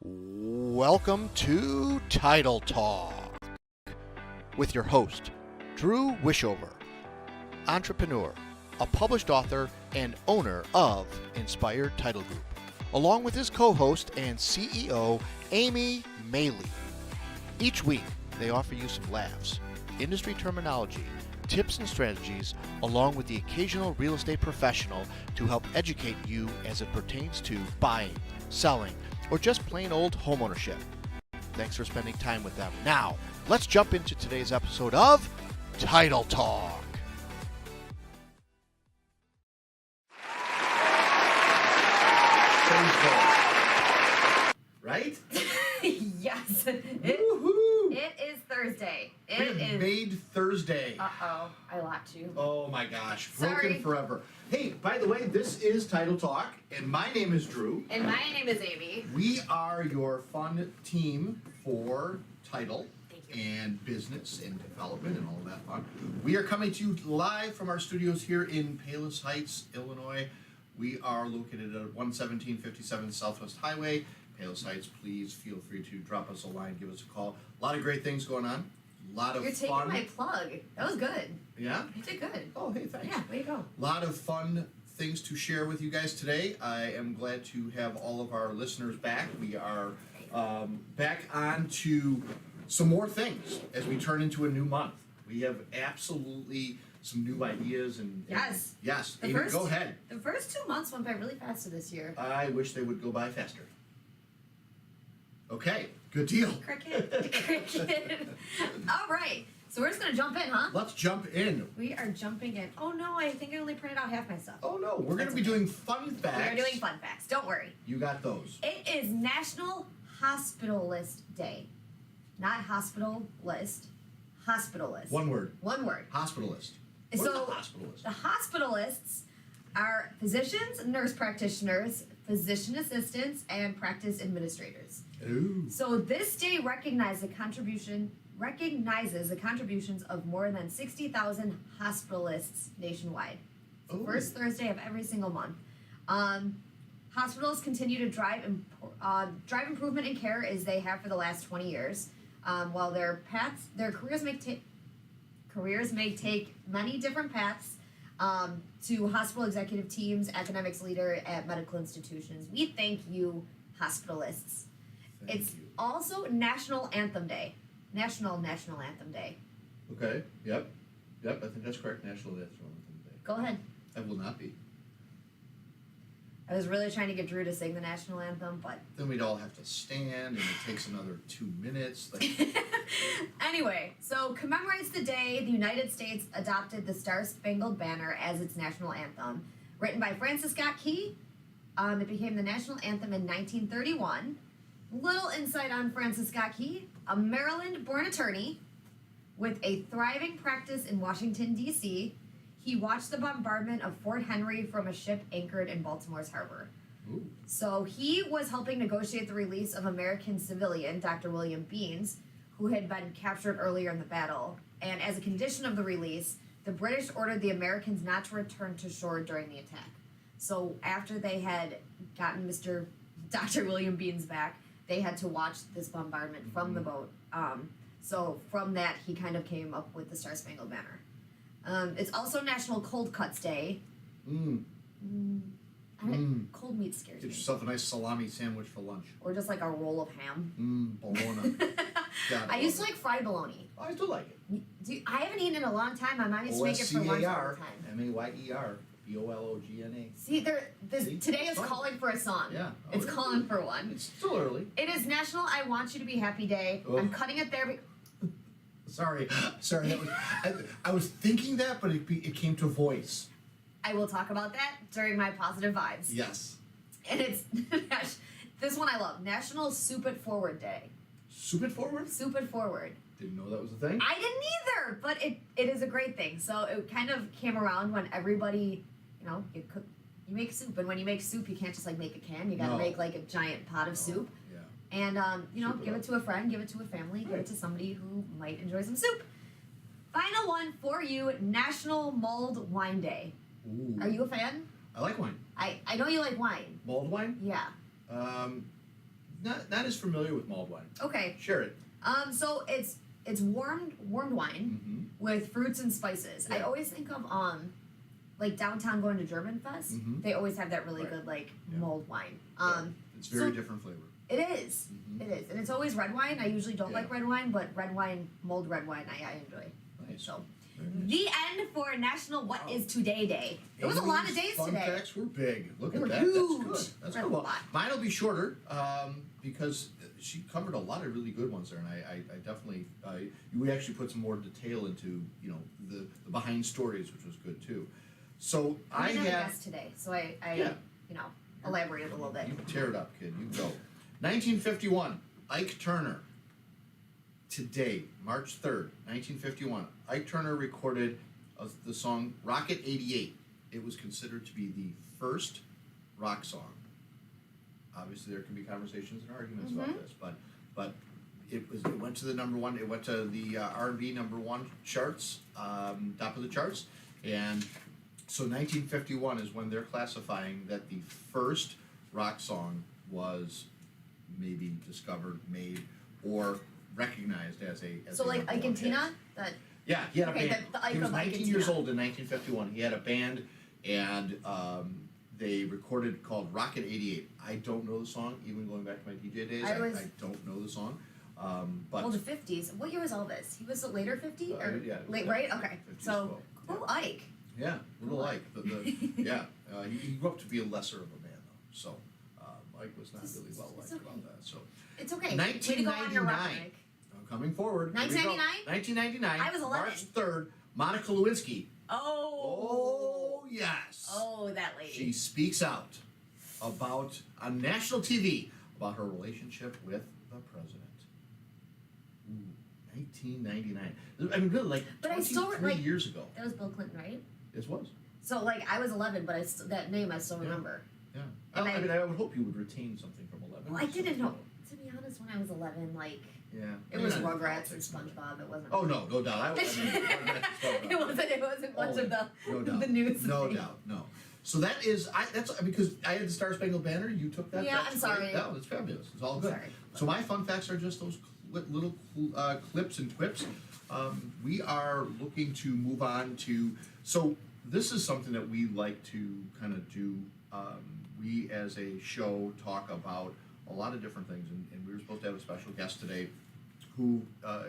Welcome to Title Talk with your host, Drew Wishover, entrepreneur, a published author, and owner of Inspired Title Group, along with his co-host and CEO, Amy Maley. Each week, they offer you some laughs, industry terminology, tips and strategies, along with the occasional real estate professional to help educate you as it pertains to buying, selling, or just plain old homeownership. Thanks for spending time with them. Now, let's jump into today's episode of Title Talk. Right? Yes. Woohoo! It is Thursday. We have made Thursday. Uh-oh. I locked you. Oh my gosh. Sorry. Broken forever. Hey, by the way, this is Title Talk, and my name is Drew. And my name is Amy. We are your fun team for title Thank you. and business and development and all of that fun. We are coming to you live from our studios here in Palos Heights, Illinois. We are located at 11757 Southwest Highway. Palos Heights, please feel free to drop us a line, give us a call. A lot of great things going on. A lot of You're taking fun. my plug. That was good. Yeah? You did good. Oh, hey, thanks. Yeah, way to go. A lot of fun things to share with you guys today. I am glad to have all of our listeners back. We are back on to some more things as we turn into a new month. We have absolutely some new ideas and Yes. Yes, The Amy, first- go ahead. The first 2 months went by really fast this year. I wish they would go by faster. Okay, good deal. Cricket. Cricket. All right. So we're just going to jump in, huh? Let's jump in. We are jumping in. Oh, no. I think I only printed out half my stuff. Oh no, we're going to That's be okay. doing fun facts. We are doing fun facts. Don't worry. You got those. It is National Hospitalist Day. Not hospital list. Hospitalist. One word. One word. Hospitalist. What So- is a hospitalist? The hospitalists are physicians, nurse practitioners, physician assistants, and practice administrators. Ooh. So this day recognizes the contributions of more than 60,000 hospitalists nationwide. Ooh. First Thursday of every single month. Hospitals continue to drive improvement in care as they have for the last 20 years. While their careers may take many different paths to hospital executive teams, academics leader at medical institutions. We thank you, hospitalists. Thank It's you. also National Anthem Day. National Anthem Day. Okay. Yep. I think that's correct. National Anthem Day. Go ahead. I will not be. I was really trying to get Drew to sing the national anthem, but Then we'd all have to stand, and it takes another 2 minutes. Like, anyway, so commemorates the day the United States adopted the Star Spangled Banner as its national anthem. Written by Francis Scott Key, it became the national anthem in 1931. Little insight on Francis Scott Key, a Maryland-born attorney with a thriving practice in Washington, D.C. He watched the bombardment of Fort Henry from a ship anchored in Baltimore's harbor. ooh. So he was helping negotiate the release of American civilian Dr. William Beans, who had been captured earlier in the battle. And as a condition of the release, the British ordered the Americans not to return to shore during the attack. So after they had gotten Dr. William Beans back, they had to watch this bombardment from the boat. So from that, he kind of came up with the Star Spangled Banner. It's also National Cold Cuts Day. Cold meat scares Get me. yourself a nice salami sandwich for lunch. Or just like a roll of ham. Bologna. God, I used to love like fried bologna. it. I still like it. I haven't eaten in a long time. My mom used to make it for lunch all the time. OSCAR, BOLOGNA. See, See? today is Song. calling for a song. Yeah. Oh, It's yeah. calling for one. It's still early. It is National I Want You to Be Happy Day. Ugh. I'm cutting it there. Sorry. That was, I was thinking that, but it came to voice. I will talk about that during my positive vibes. Yes. And it's this one I love. National Soup It Forward Day. Soup it forward? Soup It Forward. Didn't know that was a thing. I didn't either, but it is a great thing. So it kind of came around when everybody, you make soup, and when you make soup, you can't just like make a can. You got to No. make like a giant pot of soup, Yeah. and Soup it give up. it to a friend, give it to a family, give Right. it to somebody who might enjoy some soup. Final one for you: National Mulled Wine Day. Ooh. Are you a fan? I like wine. I know you like wine. Mulled wine? Yeah. not as familiar with mulled wine. Okay. Share it. So it's warmed wine Mm-hmm. with fruits and spices. I Yeah. always think of like downtown going to German Fest. Mhm. They always have that really Right. good like Yeah. mulled wine. It's very so- different flavor. It is. Mhm. It is, and it's always red wine. I usually don't Yeah. like red wine, but mulled red wine, I enjoy. Nice. So Very nice. the end for National What Wow. Is Today Day. It was a lot of Amy's days fun today. facts were big. Look They at were that. huge. That's good. That's Read good. a Well, lot. mine will be shorter because she covered a lot of really good ones there, and I definitely we actually put some more detail into the behind stories, which was good too. So I didn't have a have guest today, so I Yeah. elaborated a little bit. You tear it up, kid. You go. 1951. Ike Turner. Today, March 3rd, 1951, Ike Turner recorded the song Rocket 88. It was considered to be the first rock song. Obviously, there can be conversations and arguments about this, but it went to the number one. It went to the R&B number one charts, top of the charts, and so 1951 is when they're classifying that the first rock song was maybe discovered, made, or recognized as a So like number Ike and one hit. Tina, that Yeah, he had a Okay, band. the Ike He was of Ike and 19 years Tina. old in 1951. He had a band, and they recorded called Rocket 88. I don't know the song, even going back to my DJ days. I was- I don't know the song, but well, the 50s. What year was Elvis? He was a later 50 or yeah, late, yeah, right? Okay, 50s, so well, cool Ike. yeah, little Ike. Yeah, he grew up to be a lesser of a man though, so Ike was not really well liked It's okay. about that. So It's okay. Way to go on your rock, 1999. Ike. coming forward, here we go. 1999? 1999. I was 11. March 3rd. Monica Lewinsky. Oh. Oh yes. Oh, that lady. She speaks out about on national TV about her relationship with the president. Ooh, 1999. I mean, really, like But I 23 still, like- years ago. That was Bill Clinton, right? This was. So like I was 11, but that name I still Yeah. remember. Yeah. And I I- mean, I would hope you would retain something from 11. Well, I didn't know. To be honest, when I was 11, like Yeah. it was Maybe not in Rugrats and politics, but- SpongeBob. It wasn't. Oh no, no doubt. I mean, Rugrats and SpongeBob. It wasn't much of the No doubt. the news. No thing. doubt. No. So that is that's because I had the Star Spangled Banner. You took that. Yeah, that's I'm sorry. Great. No, it's fabulous. It's all I'm good. sorry. So my fun facts are just those little clips and quips. We are looking to move on to. So this is something that we like to kind of do. We as a show talk about a lot of different things, and we were supposed to have a special guest today who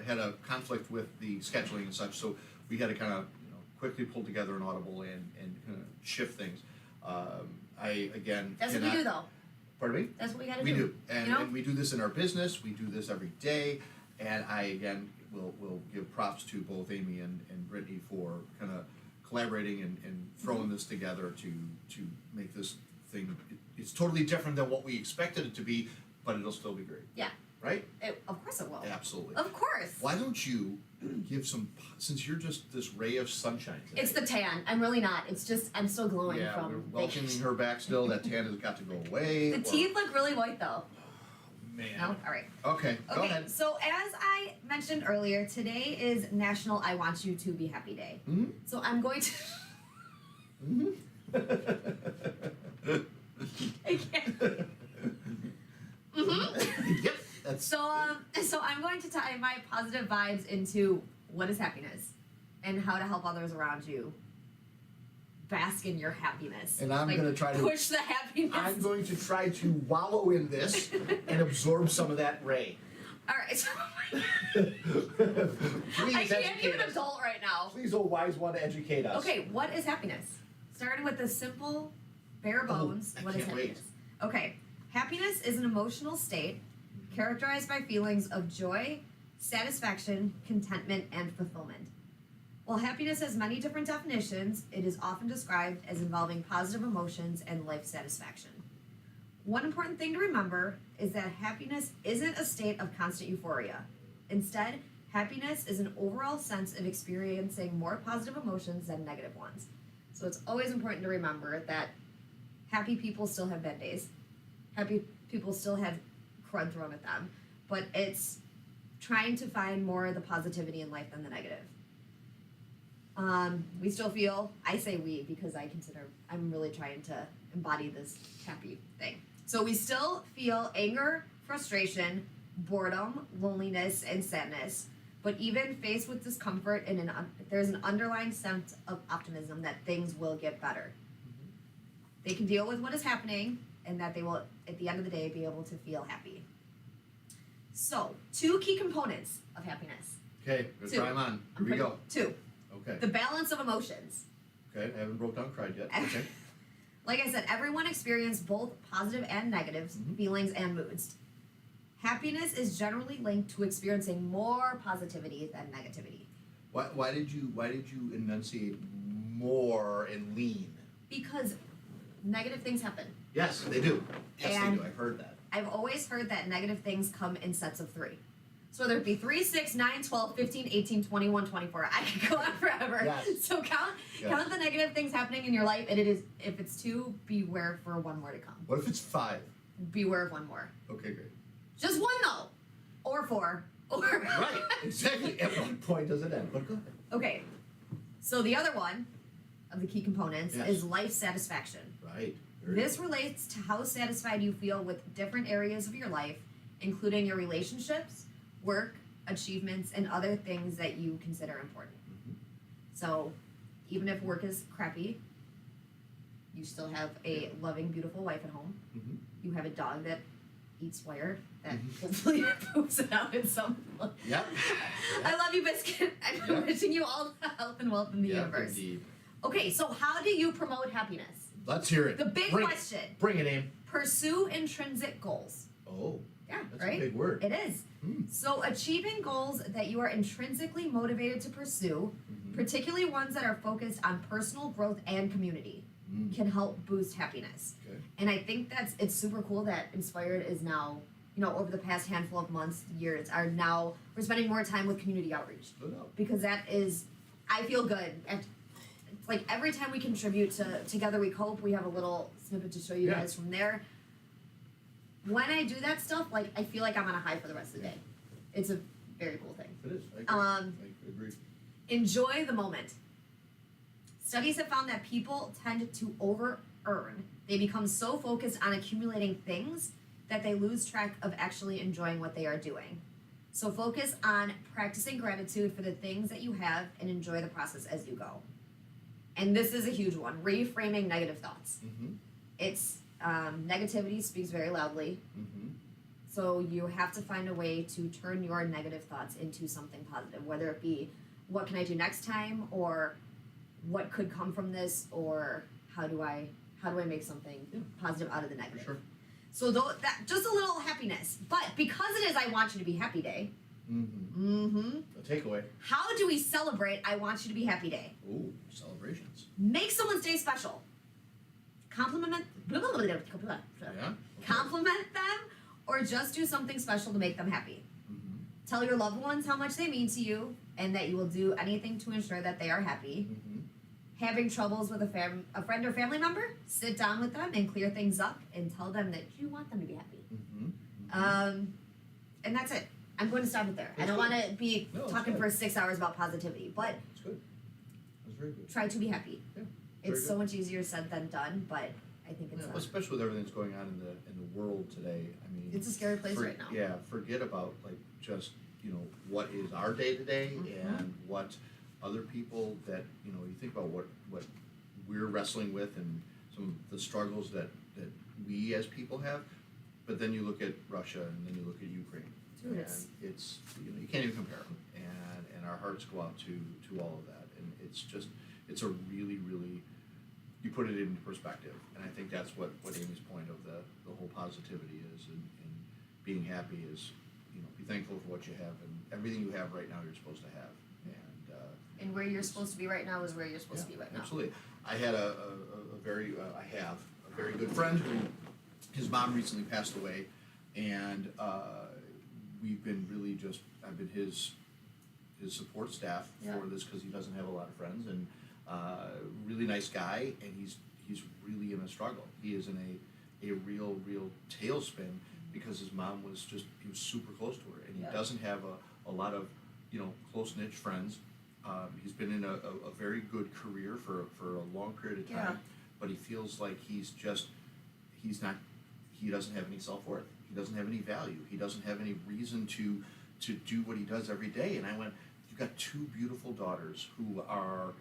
had a conflict with the scheduling and such. So we had to kind of quickly pull together an audible and kind of shift things. I again. That's what we do, though. Pardon me? That's what we gotta We do. do, and, You know? and we do this in our business. We do this every day, and I again will give props to both Amy and Brittany for kind of collaborating and throwing Mm-hmm. this together to make this thing. It's totally different than what we expected it to be, but it'll still be great, Yeah. right? Of course it will. Absolutely. Of course. Why don't you give since you're just this ray of sunshine today? It's the tan. I'm really not. It's just I'm still glowing yeah, we're from welcoming vacation. her back still. That tan has got to go away. The or- teeth look really white though. Man. No? All right. Okay, go Okay, ahead. so as I mentioned earlier, today is National I Want You to Be Happy Day. Mhm. So I'm going to. I can't. Yep, that's So I'm going to tie my positive vibes into what is happiness, and how to help others around you bask in your happiness. And I'm gonna try to- push the happiness. I'm going to try to wallow in this and absorb some of that ray. All right. So Please I can't educate even us. adult right now. Please, oh wise one, educate us. Okay, what is happiness? Starting with the simple, bare bones. I What is can't wait. happiness? Okay, happiness is an emotional state characterized by feelings of joy, satisfaction, contentment, and fulfillment. While happiness has many different definitions, it is often described as involving positive emotions and life satisfaction. One important thing to remember is that happiness isn't a state of constant euphoria. Instead, happiness is an overall sense of experiencing more positive emotions than negative ones. So it's always important to remember that happy people still have bad days. Happy people still have crud thrown at them. But it's trying to find more of the positivity in life than the negative. We still feel, I say we because I'm really trying to embody this happy thing. So we still feel anger, frustration, boredom, loneliness, and sadness. But even faced with discomfort, there's an underlying sense of optimism that things will get better. They can deal with what is happening, and that they will, at the end of the day, be able to feel happy. So, 2 key components of happiness. Okay, let's try them on. Here we go. 2. Okay. The balance of emotions. Okay, I haven't broke down cried yet. Okay. Like I said, everyone experiences both positive and negative feelings and moods. Happiness is generally linked to experiencing more positivity than negativity. Why did you enunciate more and lean? Because negative things happen. Yes, they do. Yes, And they do. I've heard that. I've always heard that negative things come in sets of 3. So whether it be 3, 6, 9, 12, 15, 18, 21, 24. I could go on forever. Yes. So count the negative things happening in your life, and it is, if it's 2, beware for 1 more to come. What if it's 5? Beware of 1 more. Okay, great. Just 1 though. Or 4. Or Right, exactly. At what point does it end? But go ahead. Okay. So the other one of the key components Yes. is life satisfaction. Right. This relates to how satisfied you feel with different areas of your life, including your relationships, work, achievements, and other things that you consider important. Mhm. So, even if work is crappy, you still have a loving, beautiful wife at home. Mhm. You have a dog that eats wire that Mhm. hopefully poops it out in some. Yep. I love you, Biscuit. I'm Yep. wishing you all the health and wealth in the Yep, universe. indeed. Okay, so how do you promote happiness? Let's hear it. The big Bring question. It. Bring it in. Pursue intrinsic goals. Oh, Yeah, that's right? a big word. It is. Hmm. So, achieving goals that you are intrinsically motivated to pursue, Mhm. particularly ones that are focused on personal growth and community, Mm. can help boost happiness. Okay. And I think it's super cool that Inspired is now, over the past handful of months, years, we're spending more time with community outreach. No doubt. Because that is, I feel good. And it's like every time we contribute to Together We Cope, we have a little snippet to show you Yeah. guys from there. When I do that stuff, I feel like I'm on a high for the rest of the day. It's a very cool thing. It is. I agree. I agree. Enjoy the moment. Studies have found that people tend to over-earn. They become so focused on accumulating things that they lose track of actually enjoying what they are doing. So focus on practicing gratitude for the things that you have and enjoy the process as you go. And this is a huge one, reframing negative thoughts. Mm-hmm. It's negativity speaks very loudly. Mm-hmm. So you have to find a way to turn your negative thoughts into something positive, whether it be what can I do next time, or what could come from this, or how do I make something positive out of the negative. Sure. So that just a little happiness. But because it is I Want You to Be Happy Day, Mm-hmm. A takeaway. how do we celebrate I Want You to Be Happy Day? Ooh, celebrations. Make someone's day special. Compliment Yeah. compliment them, or just do something special to make them happy. Mm-hmm. Tell your loved ones how much they mean to you and that you will do anything to ensure that they are happy. Mm-hmm. Having troubles with a friend or family member, sit down with them and clear things up and tell them that you want them to be happy. Mm-hmm. And that's it. I'm going to stop it there. I That's don't good. want to be No, it's talking good. for 6 hours about positivity, but That's good. That's very good. try to be happy. Yeah, It's very so much easier said than done, but I think it's Yeah, especially with everything that's going on in the world today. I mean, it's a scary place right now. Yeah, forget about just what is our day to day Mhm. and what other people that you think about what we're wrestling with and some of the struggles that we as people have. But then you look at Russia and then you look at Ukraine, Dude, and it's- it's you can't even compare them. And our hearts go out to all of that, and it's a really really you put it into perspective, and I think that's what Amy's point of the whole positivity is, and being happy is, be thankful for what you have, and everything you have right now you're supposed to have, And where you're supposed to be right now is where you're supposed to be right now. absolutely. I had I have a very good friend who his mom recently passed away, and we've been really I've been his support staff Yeah. for this because he doesn't have a lot of friends, and really nice guy, and he's really in a struggle. He is in a real tailspin because his mom was he was super close to her, and he Yeah. doesn't have a lot of close knit friends. He's been in a very good career for a long period of time, Yeah. but he feels like he doesn't have any self-worth. He doesn't have any value. He doesn't have any reason to do what he does every day. And I went, you've got two beautiful daughters who are,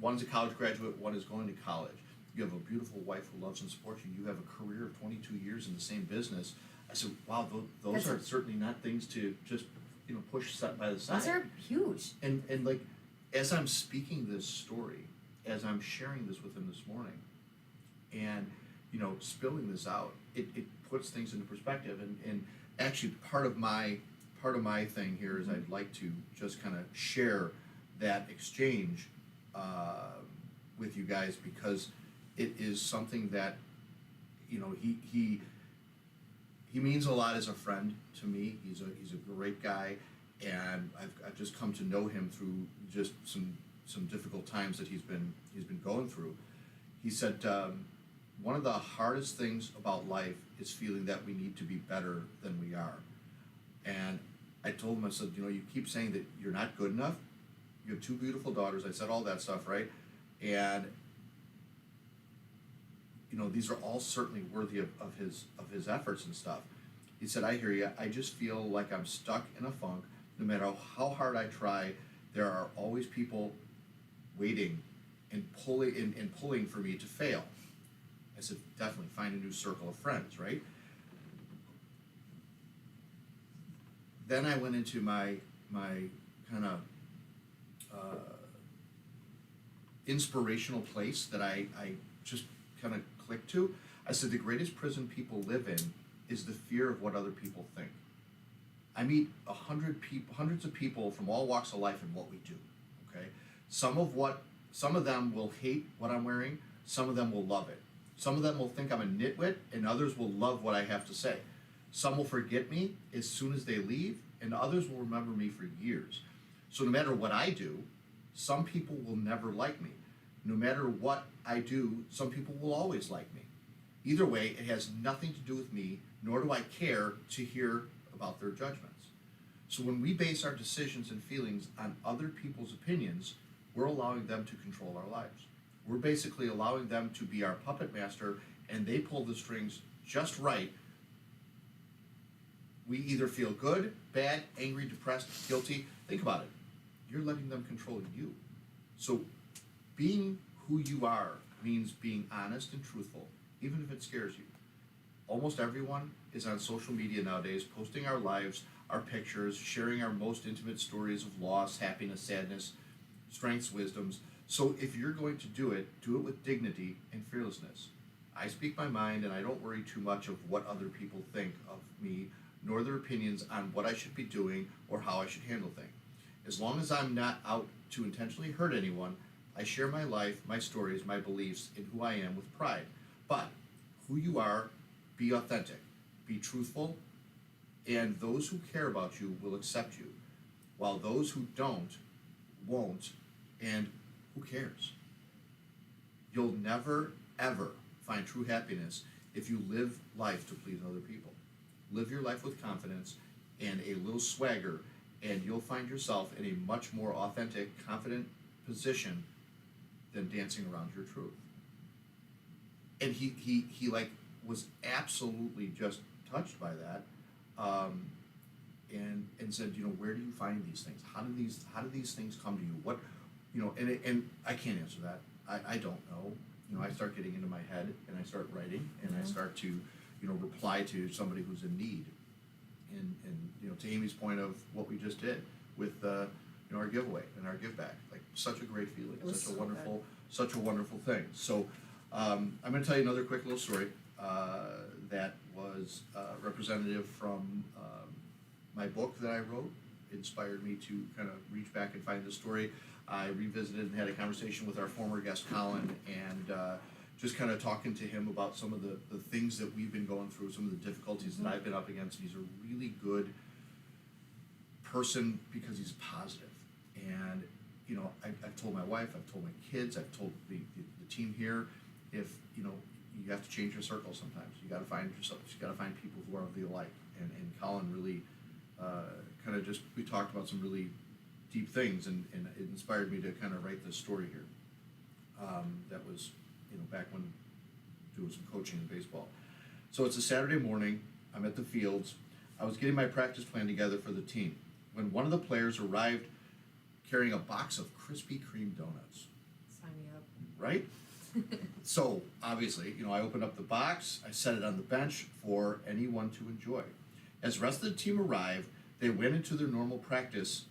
one's a college graduate, one is going to college. You have a beautiful wife who loves and supports you. You have a career of 22 years in the same business. I said, wow, those are certainly not things to just, push by the side. Those are huge. And like, as I'm speaking this story, as I'm sharing this with him this morning, and, spilling this out, it puts things into perspective. And actually part of my thing here is I'd like to just kind of share that exchange with you guys, because it is something that he means a lot as a friend to me. He's a great guy, and I've just come to know him through just some difficult times that he's been going through. He said one of the hardest things about life is feeling that we need to be better than we are. And I told him, I said, you keep saying that you're not good enough. You have two beautiful daughters. I said all that stuff, right? And these are all certainly worthy of his efforts and stuff. He said, I hear you. I just feel like I'm stuck in a funk. No matter how hard I try, there are always people waiting and pulling for me to fail. I said, definitely find a new circle of friends, right? Then I went into my kind of inspirational place that I just kind of clicked to. I said, the greatest prison people live in is the fear of what other people think. I meet hundreds of people from all walks of life in what we do. Okay, some of them will hate what I'm wearing. Some of them will love it. Some of them will think I'm a nitwit, and others will love what I have to say. Some will forget me as soon as they leave, and others will remember me for years. So no matter what I do, some people will never like me. No matter what I do, some people will always like me. Either way, it has nothing to do with me, nor do I care to hear about their judgments. So when we base our decisions and feelings on other people's opinions, we're allowing them to control our lives. We're basically allowing them to be our puppet master, and they pull the strings just right. We either feel good, bad, angry, depressed, guilty. Think about it. You're letting them control you. So being who you are means being honest and truthful, even if it scares you. Almost everyone is on social media nowadays, posting our lives, our pictures, sharing our most intimate stories of loss, happiness, sadness, strengths, wisdoms. So if you're going to do it with dignity and fearlessness. I speak my mind, and I don't worry too much of what other people think of me, nor their opinions on what I should be doing or how I should handle things. As long as I'm not out to intentionally hurt anyone, I share my life, my stories, my beliefs, and who I am with pride. But who you are, be authentic, be truthful, and those who care about you will accept you, while those who don't, won't, and who cares? You'll never, ever find true happiness if you live life to please other people. Live your life with confidence and a little swagger, and you'll find yourself in a much more authentic, confident position than dancing around your truth. And he like was absolutely just touched by that, and said, where do you find these things? How do these things come to you? What, and I can't answer that. I don't know. I start getting into my head, and I start writing, and I start to, reply to somebody who's in need. And to Amy's point of what we just did with our giveaway and our give back, like such a great feeling, such a wonderful thing. So I'm going to tell you another quick little story that was representative from my book that I wrote. Inspired me to kind of reach back and find the story. I revisited and had a conversation with our former guest Colin, and just kind of talking to him about some of the things that we've been going through, some of the difficulties that I've been up against. He's a really good person because he's positive. And, I've told my wife, I've told my kids, I've told the team here, if, you have to change your circle sometimes. You got to find yourself, you got to find people who are of the alike. And Colin really kind of we talked about some really deep things, and it inspired me to kind of write this story here. That was, back when doing some coaching in baseball. So it's a Saturday morning. I'm at the fields. I was getting my practice plan together for the team when one of the players arrived carrying a box of Krispy Kreme donuts. Sign me up. Right? So obviously, I opened up the box. I set it on the bench for anyone to enjoy. As the rest of the team arrived, they went into their normal practice.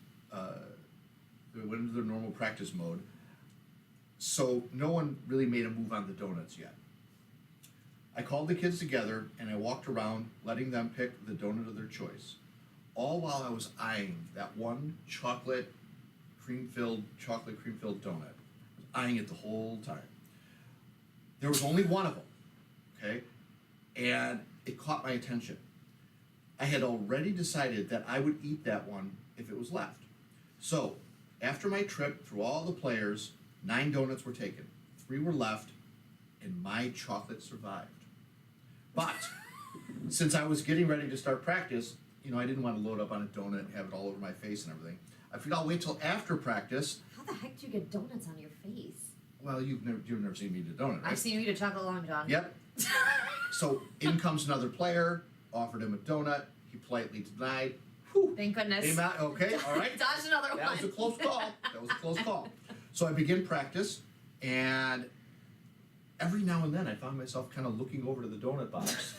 Mode. So no one really made a move on the donuts yet. I called the kids together and I walked around, letting them pick the donut of their choice, all while I was eyeing that one chocolate cream-filled donut. I was eyeing it the whole time. There was only one of them, okay? And it caught my attention. I had already decided that I would eat that one if it was left. So, after my trip through all the players, 9 donuts were taken, 3 were left, and my chocolate survived. But, since I was getting ready to start practice, I didn't want to load up on a donut and have it all over my face and everything. I figured I'll wait till after practice. How the heck do you get donuts on your face? Well, you've never seen me eat a donut, right? I've seen you eat a chocolate Long John. Yep. So in comes another player, offered him a donut. He politely denied. Whew. Thank goodness. Okay, all right. Dodged another one. That was a close call. So I begin practice, and every now and then I found myself kind of looking over to the donut box,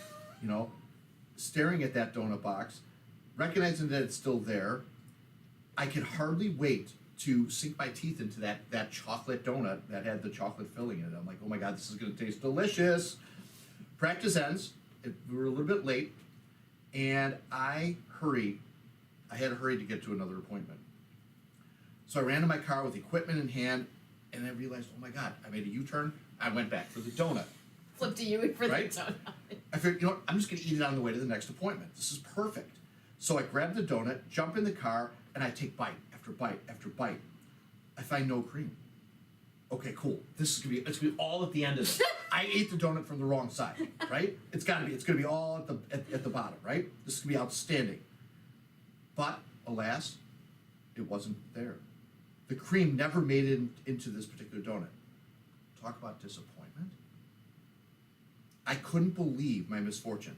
staring at that donut box, recognizing that it's still there. I could hardly wait to sink my teeth into that chocolate donut that had the chocolate filling in it. I'm like, oh my God, this is going to taste delicious. Practice ends. We were a little bit late, and I had to hurry to get to another appointment. So I ran to my car with equipment in hand, and I realized, oh my God, I made a U-turn. I went back for the donut. Flip to you for Right? the donut. I figured, I'm just going to eat it on the way to the next appointment. This is perfect. So I grab the donut, jump in the car, and I take bite after bite after bite. I find no cream. Okay, cool. It's gonna be all at the end of it. I ate the donut from the wrong side, right? It's gonna be all at the bottom, right? This is gonna be outstanding. But alas, it wasn't there. The cream never made it into this particular donut. Talk about disappointment. I couldn't believe my misfortune.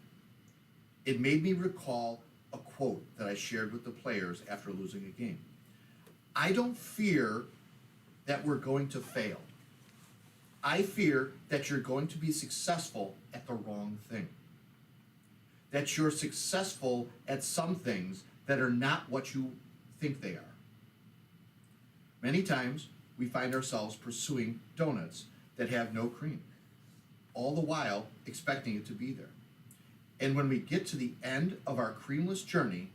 It made me recall a quote that I shared with the players after losing a game. I don't fear that we're going to fail. I fear that you're going to be successful at the wrong thing. That you're successful at some things that are not what you think they are. Many times, we find ourselves pursuing donuts that have no cream, all the while expecting it to be there. And when we get to the end of our creamless journey,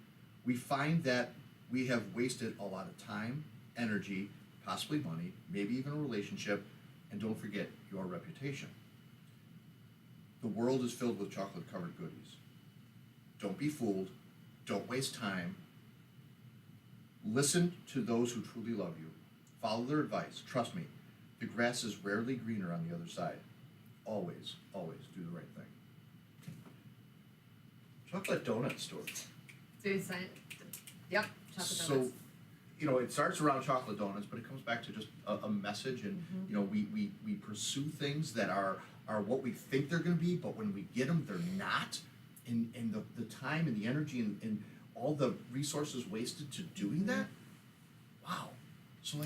we find that we have wasted a lot of time, energy, possibly money, maybe even a relationship, and don't forget your reputation. The world is filled with chocolate-covered goodies. Don't be fooled. Don't waste time. Listen to those who truly love you. Follow their advice. Trust me, the grass is rarely greener on the other side. Always, always do the right thing. Chocolate donut store. Yep, chocolate So, donuts. It starts around chocolate donuts, but it comes back to just a message, and we pursue things that are what we think they're going to be, but when we get them, they're not. And the time and the energy and all the resources wasted to doing that, wow. So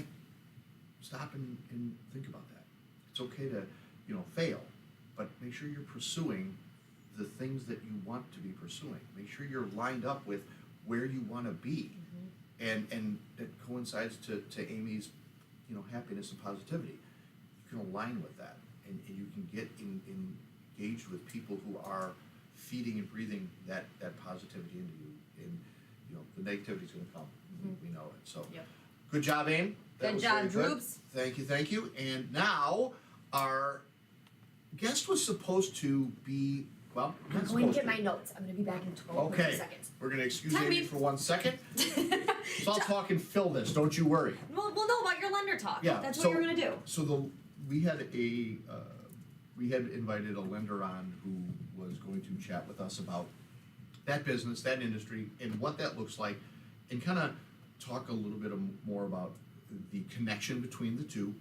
stop and think about that. It's okay to fail, but make sure you're pursuing the things that you want to be pursuing. Make sure you're lined up with where you want to be. And it coincides to Amy's, happiness and positivity. You can align with that, and you can get engaged with people who are feeding and breathing that positivity into you. And the negativity is going to come. We know it. So, Yep. Good job, Aim. That Good was job, very good. Droops. Thank you. And now our guest was supposed to be. Well, I'm not going to supposed get my notes. I'm going to be back in 12 Okay, seconds. we're going to excuse Time Amy me. for 1 second. So I'll talk and fill this. Don't you worry. We'll know about your lender talk. Yeah. That's so, what you're going to do. So we had invited a lender on who was going to chat with us about that business, that industry, and what that looks like, and kind of talk a little bit more about the connection between the two,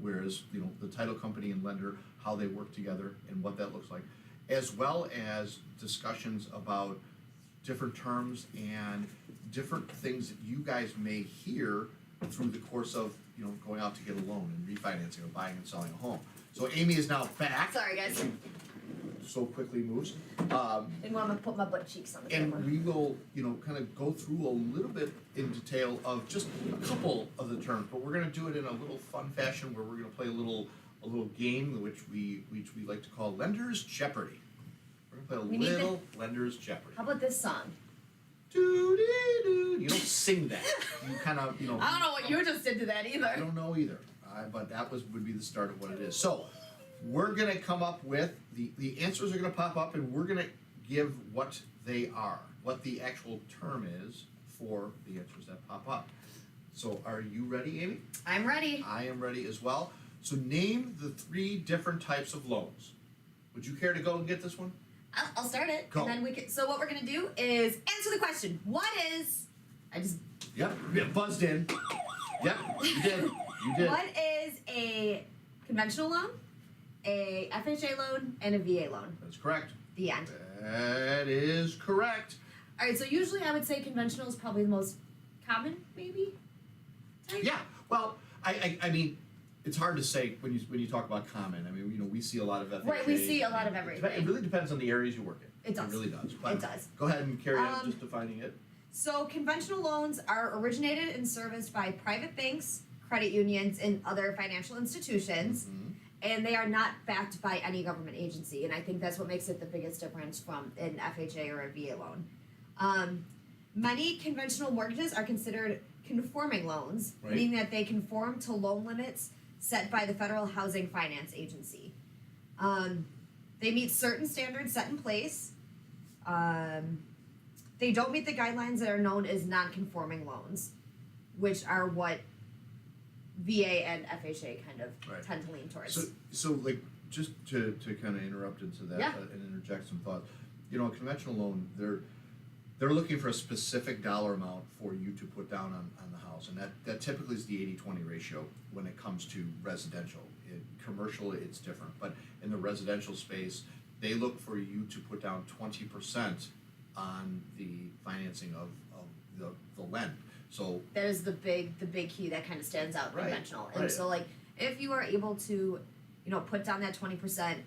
whereas the title company and lender, how they work together and what that looks like. as well as discussions about different terms and different things that you guys may hear through the course of, going out to get a loan and refinancing or buying and selling a home. So Amy is now back. Sorry, guys. So quickly moves. Didn't want to put my butt cheeks on the And camera. we will, kind of go through a little bit in detail of just a couple of the terms, but we're going to do it in a little fun fashion where we're going to play a little game which we like to call Lender's Jeopardy. We're going to play a little Lender's Jeopardy. How about this song? Doo-dee-doo. You don't sing that. You kind of, I don't know what you just did to that I either. don't know either, but that would be the start of what it is. So we're gonna come up with the answers are gonna pop up, and we're gonna give what they are, what the actual term is for the answers that pop up. So are you ready, Amy? I'm ready. I am ready as well. So name the 3 different types of loans. Would you care to go and get this one? I'll start it. Go. And then we can. So what we're gonna do is answer the question. What is? I just. Yep, buzzed in. Yep, you did. You did. What is a conventional loan, a FHA loan, and a VA loan? That's correct. The end. That is correct. All right. So usually I would say conventional is probably the most common, maybe. Type. Yeah. Well, I mean, it's hard to say when you talk about common. I mean, we see a lot of FHA. Right, we see a lot of everything. It really depends on the areas you work in. It does. It really does. But It does. Go ahead and carry on just defining it. So conventional loans are originated and serviced by private banks, credit unions, and other financial institutions, and they are not backed by any government agency. And I think that's what makes it the biggest difference from an FHA or a VA loan. Many conventional mortgages are considered conforming loans, Right. meaning that they conform to loan limits set by the Federal Housing Finance Agency. They meet certain standards set in place. They don't meet the guidelines that are known as non-conforming loans, which are what VA and FHA kind of Right. tend to lean towards. So like just to kind of interrupt into that Yeah. And interject some thoughts. A conventional loan, they're looking for a specific dollar amount for you to put down on the house, and that typically is the 80-20 ratio when it comes to residential. Commercial, it's different, but in the residential space, they look for you to put down 20% on the financing of the lend. So that is the big key that kind of stands out in Right, conventional. And right. so like if you are able to, put down that 20%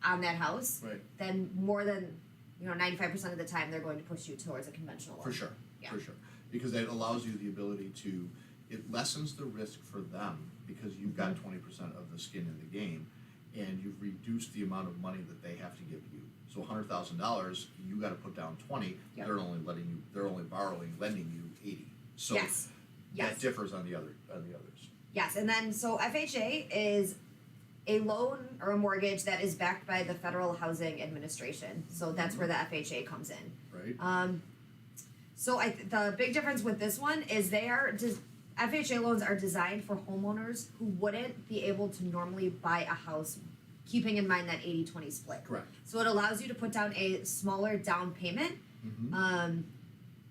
on that house, right. then more than 95% of the time they're going to push you towards a conventional loan. For sure, Yeah. for sure. Because that allows you the ability it lessens the risk for them because you've got 20% of the skin in the game, and you've reduced the amount of money that they have to give you. So $100,000, you got to put down 20. Yep. They're only lending you 80. So Yes. that differs on the others. Yes, and then so FHA is a loan or a mortgage that is backed by the Federal Housing Administration. So that's where the FHA comes in. Right. So the big difference with this one is FHA loans are designed for homeowners who wouldn't be able to normally buy a house, keeping in mind that 80-20 split. Correct. So it allows you to put down a smaller down payment,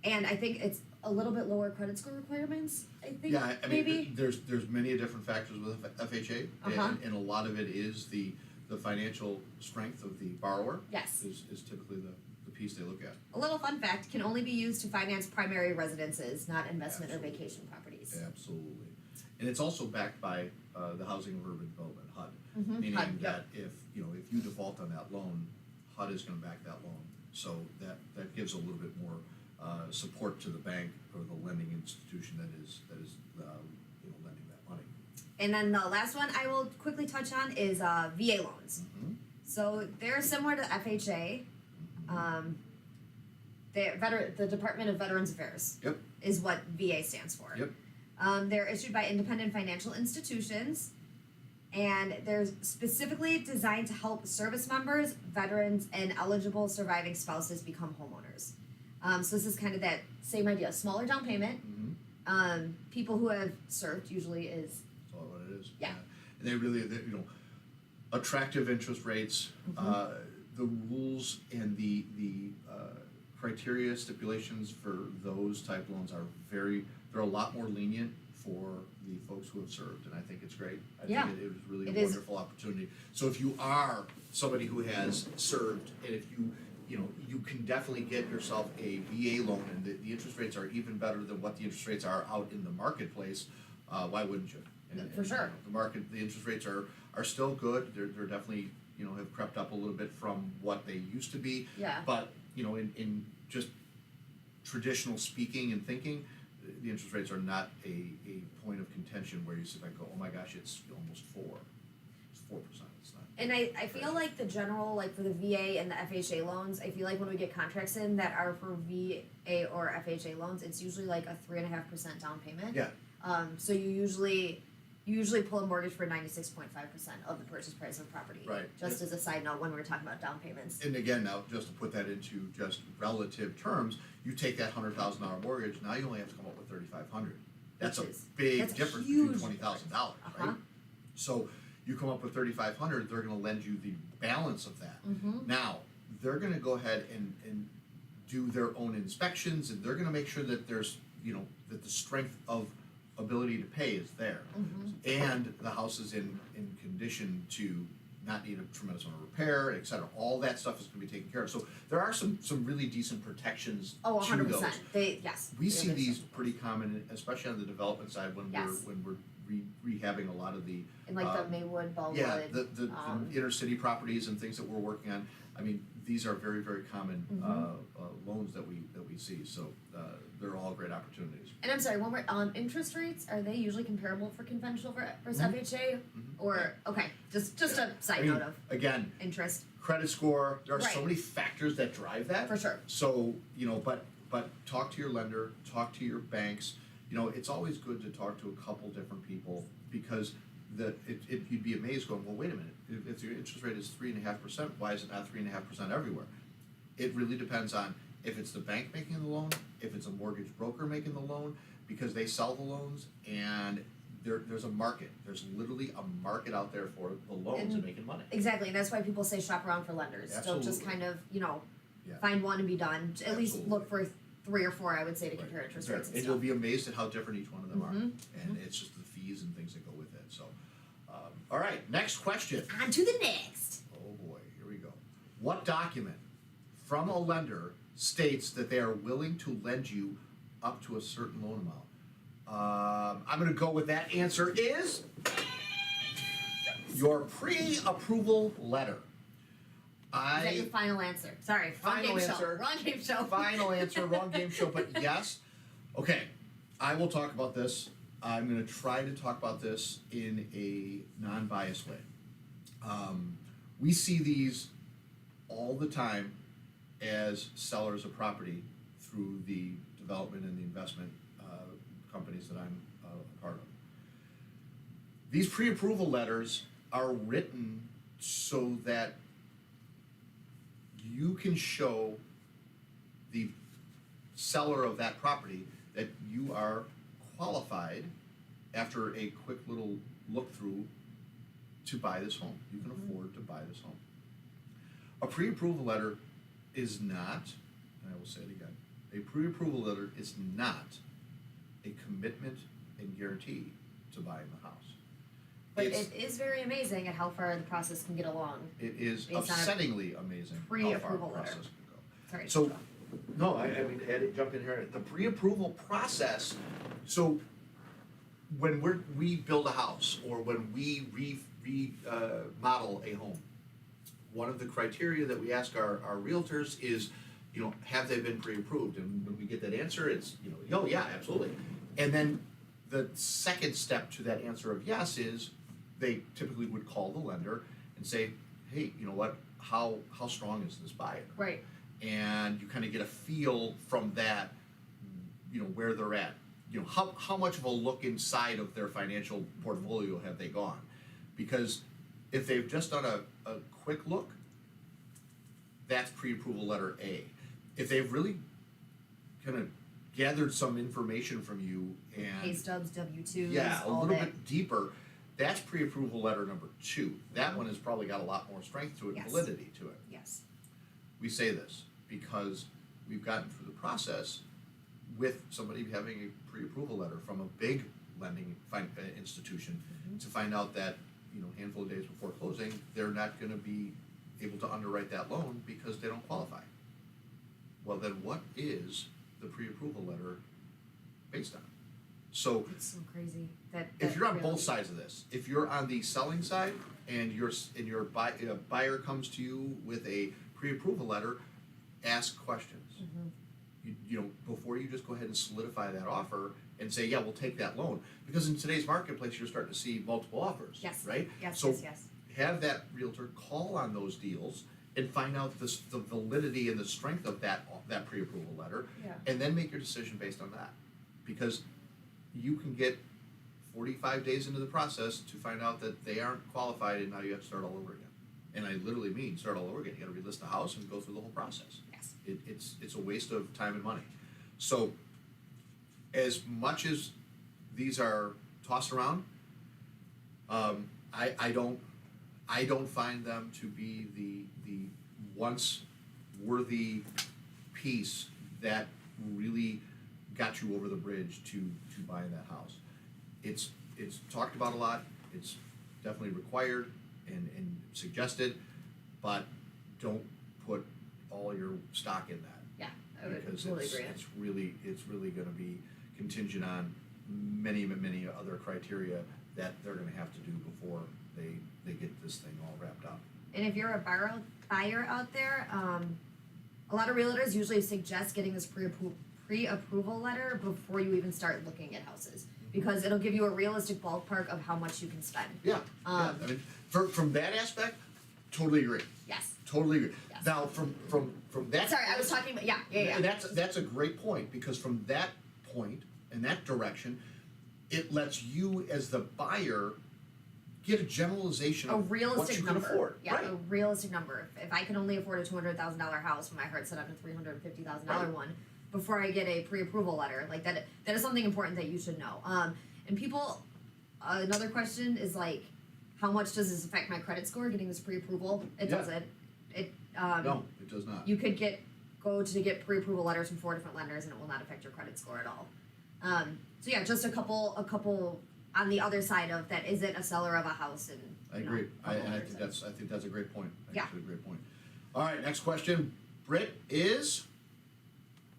and I think it's a little bit lower credit score requirements. I think Yeah, I mean, maybe. there's many different factors with FHA, Uh-huh. and a lot of it is the financial strength of the borrower. Yes. Is typically the piece they look at. A little fun fact: can only be used to finance primary residences, not investment or vacation properties. Absolutely. And it's also backed by the Housing and Urban Development, HUD, Mhm, meaning HUD, that if you default on that loan, HUD is going to back that loan. So that gives a little bit more support to the bank or the lending institution that is lending that money. And then the last one I will quickly touch on is VA loans. Mm-hmm. So they're similar to FHA. The Department of Veterans Affairs Yep. is what VA stands for. Yep. They're issued by independent financial institutions, and they're specifically designed to help service members, veterans, and eligible surviving spouses become homeowners. So this is kind of that same idea: smaller down payment. Mm-hmm. People who have served usually is That's all what it is. Yeah. And they attractive interest rates, the rules and the criteria stipulations for those type loans they're a lot more lenient for the folks who have served, and I think it's great. I Yeah. think it was really It a is. wonderful opportunity. So if you are somebody who has served, and if you can definitely get yourself a VA loan, and the interest rates are even better than what the interest rates are out in the marketplace, why wouldn't you? For sure. The interest rates are still good. They're definitely, have crept up a little bit from what they used to be. Yeah. But, in just traditional speaking and thinking, the interest rates are not a point of contention where you sit back and go, oh my gosh, it's almost 4%. It's 4%. It's not. And I feel like the general, like for the VA and the FHA loans, I feel like when we get contracts in that are for VA or FHA loans, it's usually like a 3.5% down payment. Yeah. So you usually pull a mortgage for 96.5% of the purchase price of the property. Right. Just as a side note, when we're talking about down payments. And again, now, just to put that into just relative terms, you take that $100,000 mortgage, now you only have to come up with $3,500. That's a big difference between $20,000, right? So you come up with $3,500, they're gonna lend you the balance of that. Mm-hmm. Now, they're gonna go ahead and do their own inspections, and they're gonna make sure that there's, that the strength of ability to pay is there. Mm-hmm. And the house is in condition to not need a tremendous amount of repair, et cetera. All that stuff is gonna be taken care of. So there are some really decent protections Oh, to 100%. those. Yes. We see There's these something. pretty common, especially on the development side when Yes. we're rehabbing a lot of the And like the Maywood, Bellwood. yeah, the inner city properties and things that we're working on. I mean, these are very, very common loans that we see. So they're all great opportunities. And I'm sorry, one more. Interest rates, are they usually comparable for conventional versus Mhm. FHA? Or, okay, just a side note of Again, interest. credit score. There are so Right. many factors that drive that. For sure. So but talk to your lender, talk to your banks. It's always good to talk to a couple different people because you'd be amazed going, well, wait a minute. If your interest rate is 3.5%, why is it not 3.5% everywhere? It really depends on if it's the bank making the loan, if it's a mortgage broker making the loan, because they sell the loans and there's a market. There's literally a market out there for the loans and making money. Exactly, and that's why people say shop around for lenders. Don't just Absolutely. kind of, Yeah. find one and be done. At least Absolutely. look for 3 or 4, I would say, to Right. compare interest Right. rates and And stuff. you'll be amazed at how different each one of them are. Mhm. And it's just the fees and things that go with it. So, all right, next question. On to the next. Oh boy, here we go. What document from a lender states that they are willing to lend you up to a certain loan amount? I'm going to go with that answer is your pre-approval letter. Is that your final answer? Sorry, wrong Final game answer. show. Wrong game show. Final answer, wrong game show, but yes. Okay, I will talk about this. I'm going to try to talk about this in a non-biased way. We see these all the time as sellers of property through the development and the investment companies that I'm a part of. These pre-approval letters are written so that you can show the seller of that property that you are qualified after a quick little look through to buy this home. You can afford to buy this home. A pre-approval letter is not, and I will say it again, a pre-approval letter is not a commitment and guarantee to buying the house. But it is very amazing at how far the process can get along. It is Based on a upsettingly amazing how far the pre-approval process letter. can go. Sorry. So, no, I mean, Ed, jump in here. The pre-approval process, so when we build a house or when we remodel a home, one of the criteria that we ask our realtors is, have they been pre-approved? And when we get that answer, it's, oh yeah, absolutely. And then the second step to that answer of yes is they typically would call the lender and say, hey, you know what, how strong is this buyer? Right. And you kind of get a feel from that, where they're at. How much of a look inside of their financial portfolio have they gone? Because if they've just done a quick look, that's pre-approval letter A. If they've really kind of gathered some information from you and Pay stubs, W-2s, yeah, a all little that. bit deeper, that's pre-approval letter number 2. That one has probably got a lot more strength to it, Yes. validity to it. Yes. We say this because we've gotten through the process with somebody having a pre-approval letter from a big lending institution to find out that, a handful of days before closing, they're not going to be able to underwrite that loan because they don't qualify. Well, then what is the pre-approval letter based on? So It's so crazy that if you're on really- both sides of this, if you're on the selling side and your buyer comes to you with a pre-approval letter, ask questions. Before you just go ahead and solidify that offer and say, yeah, we'll take that loan. Because in today's marketplace, you're starting to see multiple offers, Yes. right? Yes, So yes. have that realtor call on those deals and find out the validity and the strength of that pre-approval letter, Yeah. and then make your decision based on that. Because you can get 45 days into the process to find out that they aren't qualified, and now you have to start all over again. And I literally mean start all over again. You got to relist the house and go through the whole process. Yes. It's a waste of time and money. So, as much as these are tossed around, I don't find them to be the once worthy piece that really got you over the bridge to buying that house. It's talked about a lot. It's definitely required and suggested, but don't put all your stock in that. Yeah, I would Because totally it's agree. it's really going to be contingent on many other criteria that they're going to have to do before they get this thing all wrapped up. And if you're a buyer out there, a lot of realtors usually suggest getting this pre-approval letter before you even start looking at houses, because it'll give you a realistic ballpark of how much you can spend. Yeah, yeah. I mean, from that aspect, totally agree. Yes. Totally agree. Yes. Now, from that. Sorry, I was talking about yeah. And that's a great point, because from that point and that direction, it lets you as the buyer get a generalization A of what realistic you can number. afford. Yeah, Right. a realistic number. If I can only afford a $200,000 house, my heart set on a $350,000 Right. one before I get a pre-approval letter, like that is something important that you should know. And people, another question is like, how much does this affect my credit score? Getting this pre-approval, it Yeah. doesn't. It No, it does not. you could go to get pre-approval letters from 4 different lenders, and it will not affect your credit score at all. So yeah, just a couple on the other side of that isn't a seller of a house, and I you know, agree. I homeowners think that's a great point. Yeah. Actually, a great point. All right, next question, Britt, is,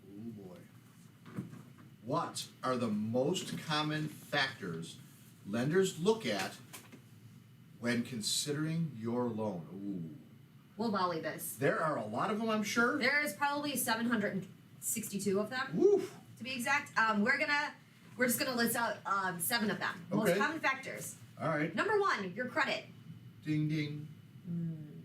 oh boy, what are the most common factors lenders look at when considering your loan? Ooh, We'll volley this. there are a lot of them, I'm sure. There is probably 762 of them Woo. to be exact. We're just gonna list out 7 of them. Most Okay. common factors. All right. Number 1, your credit. Ding ding.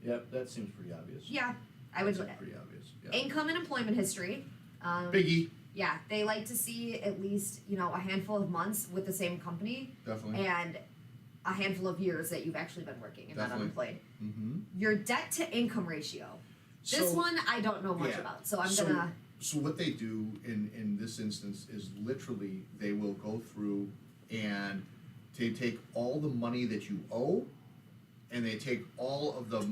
Yep, that seems pretty obvious. Yeah, I would. That seems pretty obvious. Yeah. Income and employment history. Biggie, Yeah, they like to see at least a handful of months with the same company definitely. and a handful of years that you've actually been working and not Definitely. unemployed. Mm-hmm. Your debt to income ratio. This one I don't know much yeah. about, so I'm So- gonna. So what they do in this instance is literally they will go through and they take all the money that you owe, and they take all of the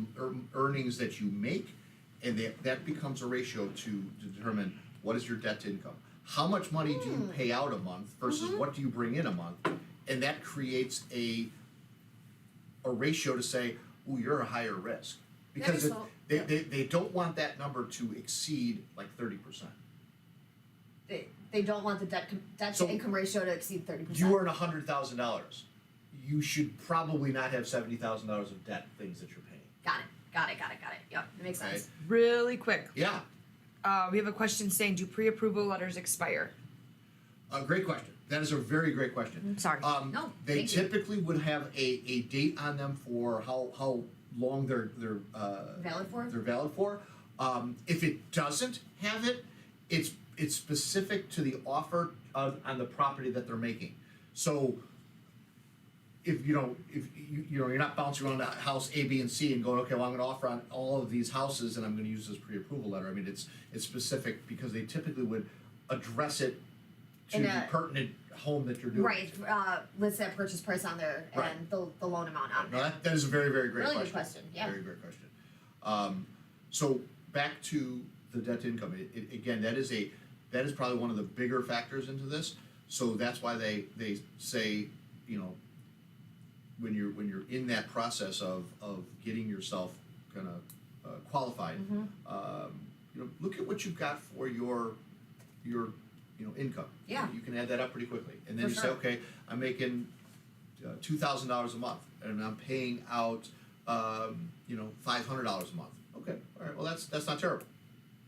earnings that you make, and that becomes a ratio to determine what is your debt to income. How much money do you pay out a month versus what do you bring in a month, and that creates a ratio to say, oh, you're a higher risk, because so- they don't want that number to exceed like 30%. They don't want the debt So- to income ratio to exceed 30%. You earn $100,000. You should probably not have $70,000 of debt things that you're paying. Got it. Yep, that makes sense. Really quick. Yeah, We have a question saying, do pre-approval letters expire? great question. That is a very great question. Sorry. No, They thank you. typically would have a date on them for how long they're Valid for? They're valid for. If it doesn't have it, it's specific to the offer on the property that they're making. So if you're not bouncing around house A, B, and C and going, okay, well, I'm going to offer on all of these houses and I'm going to use this pre-approval letter. I mean, it's specific because they typically would address it to In the a- pertinent home that you're doing. Right, list that purchase price on there Right. and the loan amount on No, there. that is a very, very great Really question. good question, yeah. Very great question. So back to the debt to income. Again, that is probably one of the bigger factors into this. So that's why they say, you know, when you're in that process of getting yourself kind of qualified, you know, look at what you've got for your income. Yeah. You can add that up pretty quickly, and then For you say, sure. okay, I'm making $2,000 a month, and I'm paying out you know, $500 a month. Okay, all right. Well, that's not terrible.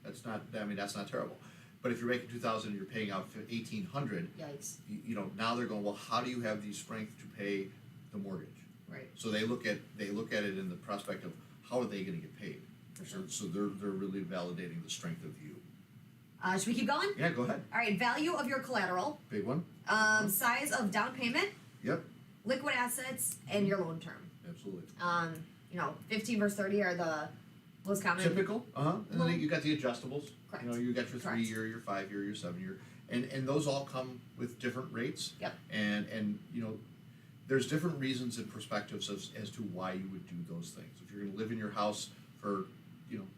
That's not terrible. But if you're making $2,000 and you're paying out $1,800, Yikes. you know, now they're going, well, how do you have the strength to pay the mortgage? Right. So they look at it in the prospect of how are they going to get paid. For sure. So they're really validating the strength of you. Should we keep going? Yeah, go ahead. All right. Value of your collateral. Big one. Size of down payment. Yep. Liquid assets and your loan term. Absolutely. You know, 15 versus 30 are the most common. Typical. And Well, then you got the adjustables. correct. You know, you got your Correct. 3-year, your 5-year, your 7-year, and those all come with different rates. Yep. And you know, there's different reasons and perspectives as to why you would do those things. If you're going to live in your house for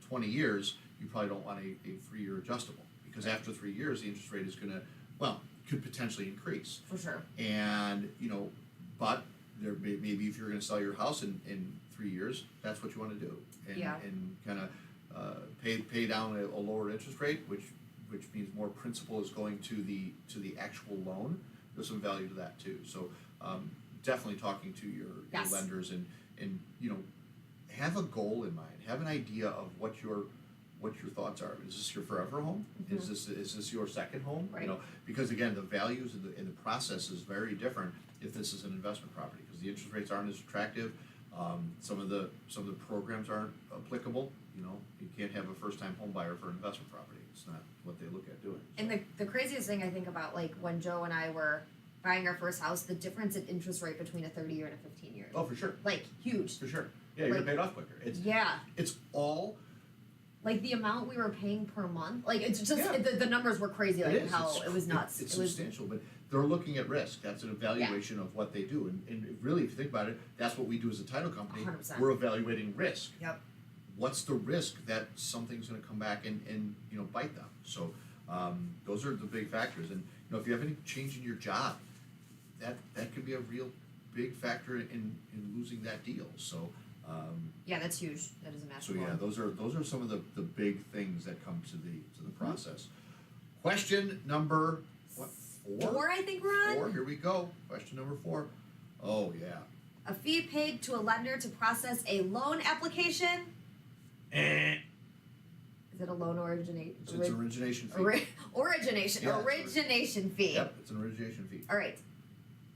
20 years, you probably don't want a 3-year adjustable, because after 3 years the interest rate is going to, well, could potentially increase. For sure. And but there maybe if you're going to sell your house in 3 years, that's what you want to do, and kind of pay down a lower interest rate, which means more principal is going to the actual loan. There's some value to that too. So definitely talking to your Yes. lenders and have a goal in mind, have an idea of what your thoughts are. Is this your forever home? Is this your second home? Right. Because again, the values in the process is very different if this is an investment property, because the interest rates aren't as attractive. Some of the programs aren't applicable. You can't have a first time home buyer for an investment property. It's not what they look at doing. And the craziest thing I think about, like when Joe and I were buying our first house, the difference in interest rate between a 30-year and a 15-year. Oh, for sure. Like huge. For sure. Yeah, you're Like- paid off quicker. Yeah. It's all. Like the amount we were paying per month. Like it's just Yeah. the numbers were crazy. Like It is. how it was nuts. It's It was substantial, but they're looking at risk. That's an evaluation of what they do, and really, if you think about it, that's what we do as a title company. 100%. We're evaluating risk. Yep. What's the risk that something's going to come back and bite them? So those are the big factors. And if you have any change in your job, that could be a real big factor in losing that deal. So. Yeah, that's huge. That is a massive So yeah, one. those are some of the big things that come to the process. Question number what, 4? 4, I think we're on. 4. Here we go. Question number 4. Oh yeah. A fee paid to a lender to process a loan application. Is it a loan originate? It's an origination fee. Origination. Yeah, origination fee. Yep, it's an origination fee. All right,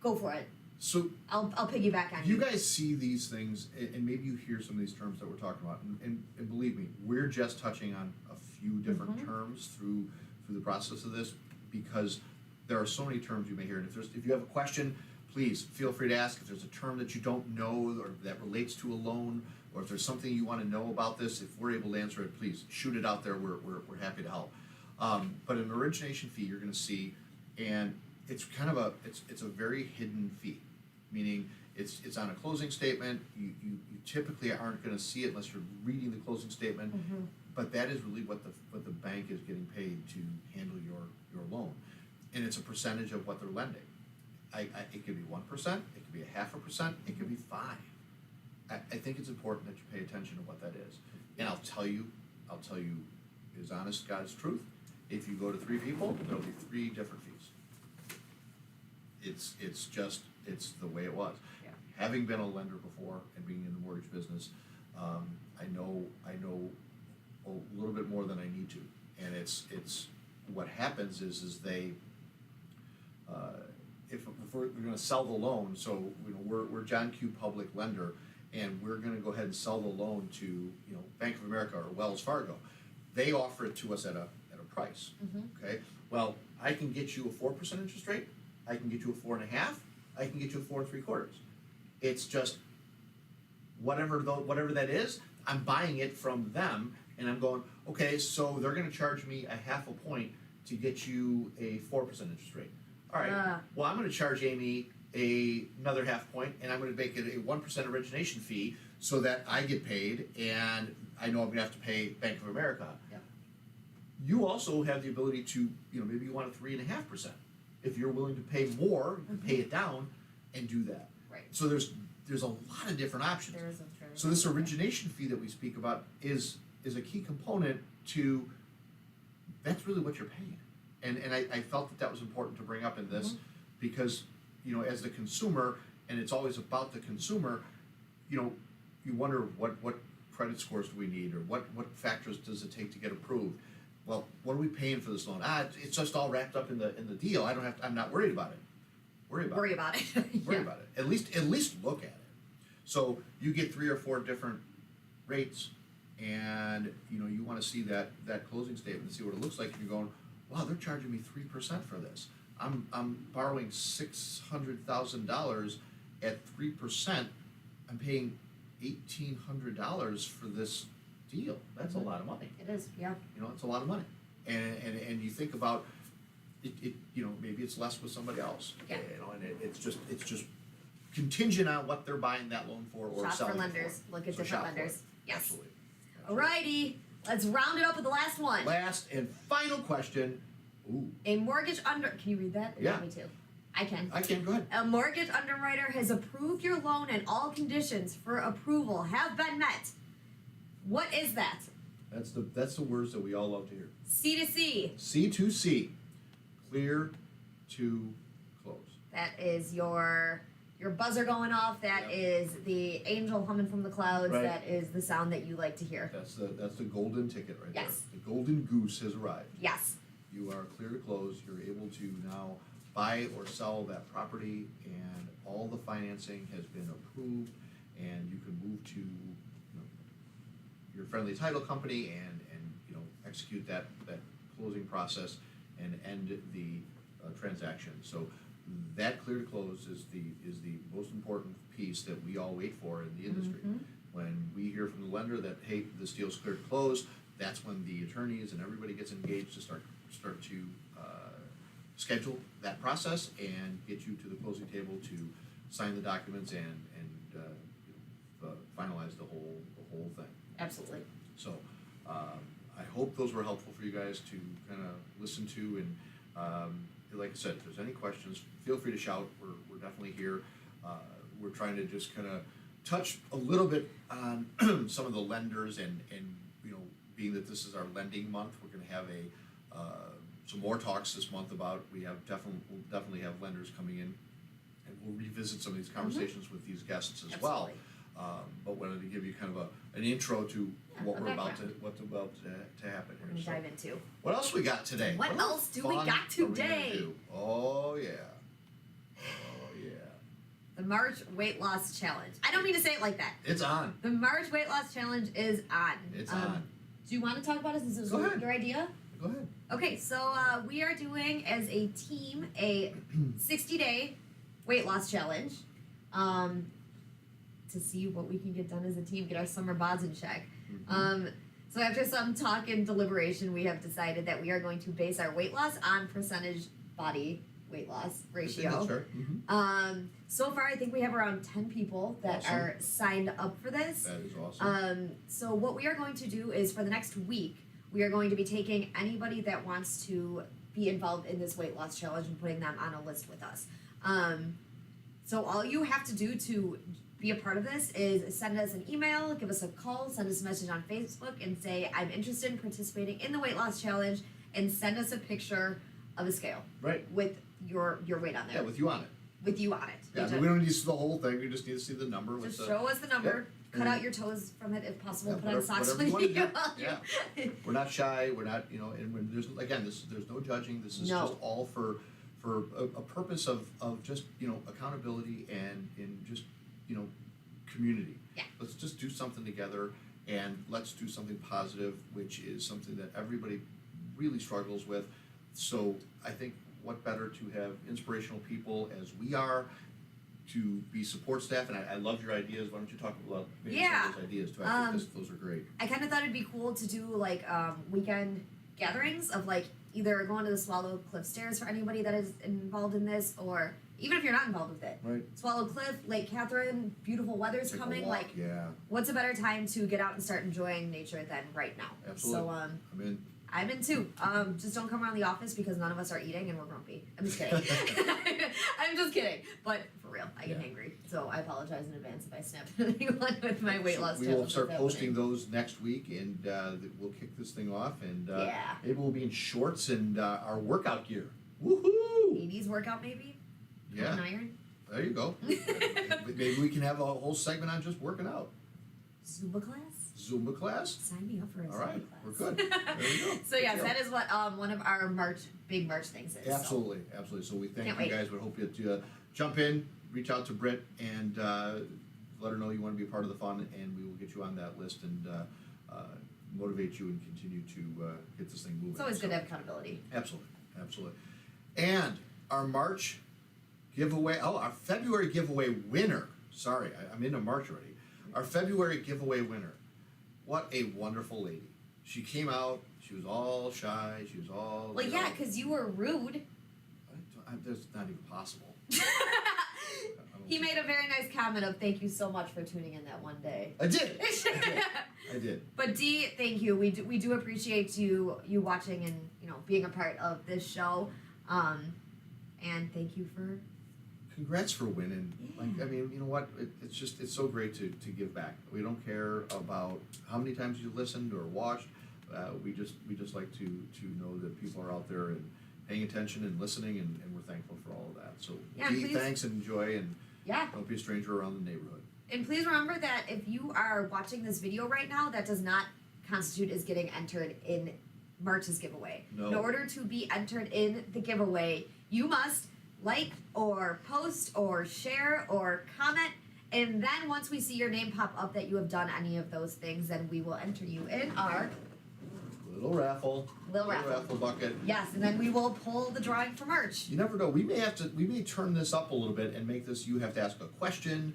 go for it. So I'll piggyback on you guys see these things, and maybe you hear some of these terms that we're talking about, and believe me, we're just touching on a few different terms through the process of this, because there are so many terms you may hear. And if you have a question, please feel free to ask. If there's a term that you don't know or that relates to a loan, or if there's something you want to know about this, if we're able to answer it, please shoot it out there. We're happy to help. But an origination fee you're going to see, and it's kind of it's a very hidden fee, meaning it's on a closing statement. You typically aren't going to see it unless you're reading the closing statement. But that is really what the bank is getting paid to handle your loan, and it's a percentage of what they're lending. It could be 1%, it could be 0.5%, it could be 5%. I think it's important that you pay attention to what that is. And I'll tell you, is honest God's truth. If you go to 3 people, there'll be 3 different fees. It's the way it was. Yeah. Having been a lender before and being in the mortgage business, I know a little bit more than I need to. And it's what happens is they if we're going to sell the loan, so we're John Q. Public Lender, and we're going to go ahead and sell the loan to Bank of America or Wells Fargo. They offer it to us at a price. Okay. Well, I can get you a 4% interest rate. I can get you a 4.5. I can get you a 4 3/4. It's just whatever that is. I'm buying it from them, and I'm going, okay. So they're going to charge me a 0.5 point to get you a 4% interest rate. All right. Well, I'm going to charge Amy another 0.5 point, and I'm going to make it a 1% origination fee so that I get paid, and I know I'm going to have to pay Bank of America. Yep. You also have the ability to, maybe you want a 3.5%. if you're willing to pay more, you can pay it down and do that. Right. So there's a lot of different options. There is a very So this origination fee that we speak about is a key component to, that's really what you're paying. And I felt that was important to bring up in this because, you know, as the consumer, and it's always about the consumer, you know, you wonder what credit scores do we need or what factors does it take to get approved? Well, what are we paying for this loan? It's just all wrapped up in the deal. I'm not worried about it. Worry about it. Worry about it. At least look at it. So you get 3 or 4 different rates, and you know you want to see that closing statement and see what it looks like. And you're going, wow, they're charging me 3% for this. I'm borrowing $600,000 at 3%. I'm paying $1,800 for this deal. That's a lot of money. It is, yeah. You know, it's a lot of money. And you think about it, you know, maybe it's less with somebody else. Yeah. You know, and it's just contingent on what they're buying that loan for or Shop selling for it lenders. for. Look at So different shop for lenders. it. Yes. Absolutely. Alrighty, let's round it up with the last one. Last and final question. Ooh, A mortgage can you read that? Yeah. Me too. I can. I can, go ahead. A mortgage underwriter has approved your loan and all conditions for approval have been met. What is that? That's the words that we all love to hear. C to C. C2C, clear to close. That is your buzzer going off. That Yep. is the angel humming from the clouds. Right. That is the sound that you like to hear. That's the golden ticket right Yes. there. The golden goose has arrived. Yes. You are clear to close. You're able to now buy or sell that property, and all the financing has been approved, and you can move to your friendly title company and you know execute that closing process and end the transaction. So that clear to close is the most important piece that we all wait for in the industry. When we hear from the lender that, hey, this deal's clear to close, that's when the attorneys and everybody gets engaged to start to schedule that process and get you to the closing table to sign the documents and finalize the whole thing. Absolutely. So I hope those were helpful for you guys to kind of listen to, and like I said, if there's any questions, feel free to shout. We're definitely here. We're trying to just kind of touch a little bit on some of the lenders, and you know, being that this is our lending month, we're going to have some more talks this month about we'll definitely have lenders coming in, and we'll revisit some of these conversations with these guests as well. Absolutely. But wanted to give you kind of an intro to what a we're about background. what's about to happen We're here. gonna dive into. What else we got today? What else do we fun got are we gonna today? do? Oh yeah. Oh yeah. The March Weight Loss Challenge. I don't mean to say it like that. It's on. The March Weight Loss Challenge is on. It's on. Do you want to talk about it since it was Go ahead. your idea? Go ahead. Okay, so we are doing as a team a 60-day weight loss challenge to see what we can get done as a team, get our summer bods in check. So after some talk and deliberation, we have decided that we are going to base our weight loss on percentage body weight loss ratio. Sure. So far, I think we have around 10 people that Awesome. are signed up for this. That is awesome. So what we are going to do is for the next week, we are going to be taking anybody that wants to be involved in this weight loss challenge and putting them on a list with us. So all you have to do to be a part of this is send us an email, give us a call, send us a message on Facebook, and say, I'm interested in participating in the weight loss challenge, and send us a picture of a scale Right. with your weight on there. Yeah, with you on it. With you on it. Yeah, I Which mean, we don't need to see the whole thing. We just need to see the number with just the. show us the number. Yep. Cut And- out your toes from it if possible. Yeah, Put on whatever- socks whatever when you you wanna while do. Yeah. We're not shy. We're not, you know, and when there's no judging. This is No. just all for a purpose of just, you know, accountability and just, you know, community. Yeah. Let's just do something together, and let's do something positive, which is something that everybody really struggles with. So I think what better to have inspirational people as we are to be support staff, and I love your ideas. Why don't you talk about maybe Yeah. some of those ideas too? I think those are great. I kind of thought it'd be cool to do like weekend gatherings of like either going to the Swallow Cliff Stairs for anybody that is involved in this, or even if you're not involved with it. Right. Swallow Cliff, Lake Catherine, beautiful weather's Take a coming. walk, Like, yeah. what's a better time to get out and start enjoying nature than right now? Absolutely. So I mean, I'm in too. Just don't come around the office because none of us are eating and we're grumpy. I'm just kidding. I'm just kidding. But for real, I get hangry. So I apologize in advance if I snap anyone with my weight loss We tips. will start That's posting happening. those next week, and we'll kick this thing off. And Yeah. maybe we'll be in shorts and our workout gear. Woohoo! 80s workout maybe? Yeah, An iron? there you go. Maybe we can have a whole segment on just working out. Zumba class? Zumba class. Sign me up for a All Zumba right, class. we're good. There we go. So yes, Good that is what one of our big March things is. so. Absolutely, absolutely. So we thank Can't you wait. guys. We hope you jump in, reach out to Britt, and let her know you want to be part of the fun, and we will get you on that list and motivate you and continue to get this thing moving. It's always So- good to have accountability. Absolutely, absolutely. And our March giveaway, our February giveaway winner, sorry, I'm into March already. Our February giveaway winner, what a wonderful lady. She came out, she was all shy, she was all... Well, yeah, because you were rude. That's not even possible. He made a very nice comment of thank you so much for tuning in that one day. I did. I did. But Dee, thank you. We do appreciate you watching and being a part of this show. And thank you for Congrats for winning. Yeah. Like, I mean, you know what? It's so great to give back. We don't care about how many times you listened or watched. We just like to know that people are out there and paying attention and listening, and we're thankful for all of that. So, Yeah, Dee, please. thanks and enjoy, and yeah. don't be a stranger around the neighborhood. And please remember that if you are watching this video right now, that does not constitute as getting entered in March's giveaway. No. In order to be entered in the giveaway, you must like or post or share or comment. And then once we see your name pop up that you have done any of those things, then we will enter you in our Little raffle. Little raffle. bucket. yes, and then we will pull the drawing for March. You never know. We may turn this up a little bit and make this. You have to ask a question.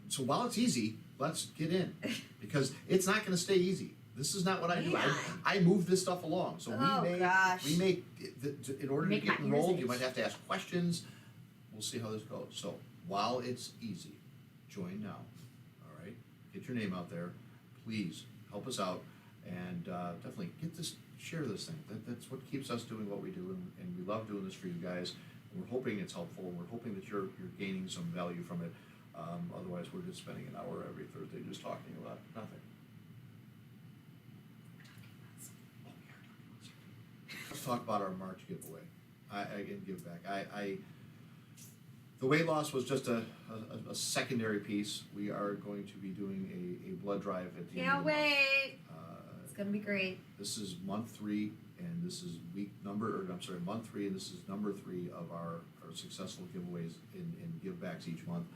So while it's easy, let's get in because it's not going to stay easy. This is not what I do. Man. I move this stuff along. So Oh, gosh. we may in order Make to get my ears enrolled, you itch. might have to ask questions. We'll see how this goes. So while it's easy, join now. All right, get your name out there. Please help us out and definitely share this thing. That's what keeps us doing what we do, and we love doing this for you guys. And we're hoping it's helpful. And we're hoping that you're gaining some value from it. Otherwise, we're just spending an hour every Thursday just talking about nothing. Let's talk about our March giveaway. Again, give back. The weight loss was just a secondary piece. We are going to be doing a blood drive at the end of Can't the month. wait. It's gonna be great. This is month 3, and this is month 3, and this is number 3 of our successful giveaways in give backs each month.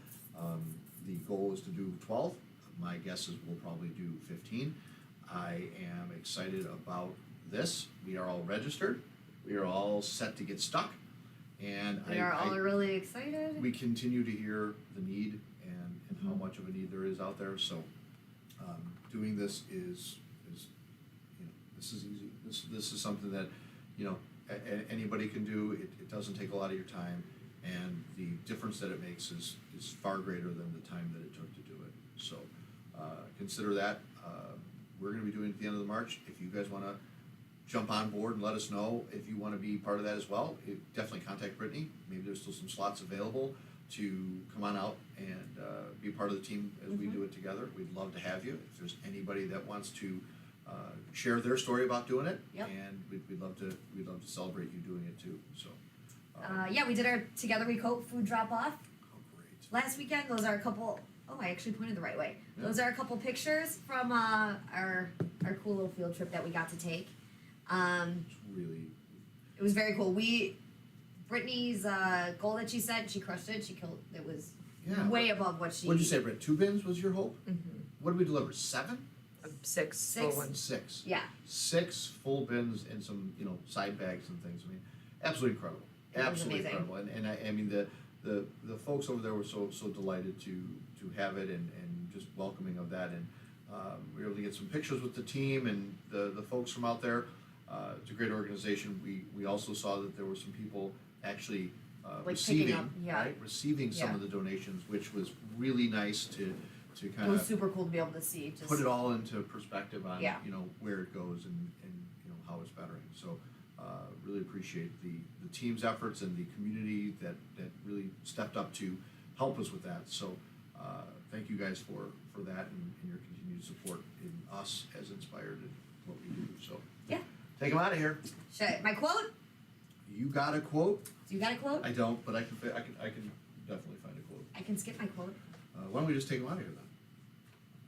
The goal is to do 12. My guess is we'll probably do 15. I am excited about this. We are all registered. We are all set to get stuck. And We are all really excited. we continue to hear the need and how Mhm. much of a need there is out there. So doing this is this is easy. This is something that anybody can do. It doesn't take a lot of your time, and the difference that it makes is far greater than the time that it took to do it. So consider that. We're going to be doing it at the end of the March. If you guys want to jump on board and let us know if you want to be part of that as well, definitely contact Brittany. Maybe there's still some slots available to come on out and be part of the team as we do it together. We'd love to have you. If there's anybody that wants to share their story about doing it, Yep. and we'd love to celebrate you doing it too. So, Yeah, we did our Together We Cope food drop off oh, great. last weekend. Those are a couple. Oh, I actually pointed the right way. Yeah. Those are a couple pictures from our cool little field trip that we got to take. It's really It was very cool. Brittany's goal that she set, she crushed it. She killed. It was way above what she. What'd you say, Britt? 2 bins was your hope? Mm-hmm. What did we deliver? 7? 6 full Six. ones. 6. Yeah. 6 full bins and some, side bags and things. I mean, absolutely incredible. It was Absolutely amazing. incredible. And I mean the folks over there were so delighted to have it and just welcoming of that. And we were able to get some pictures with the team and the folks from out there. It's a great organization. We also saw that there were some people actually Like picking receiving up, yeah. receiving some Yeah. of the donations, which was really nice to It kind was of super cool to be able to see. Just put it all into perspective on Yeah. where it goes and how it's bettering. So really appreciate the team's efforts and the community that really stepped up to help us with that. So thank you guys for that and your continued support in us as Inspired and what we do. So Yeah. take them out of here. My quote? You got a quote? Do you got a quote? I don't, but I can definitely find a quote. I can skip my quote. Why don't we just take them out of here then?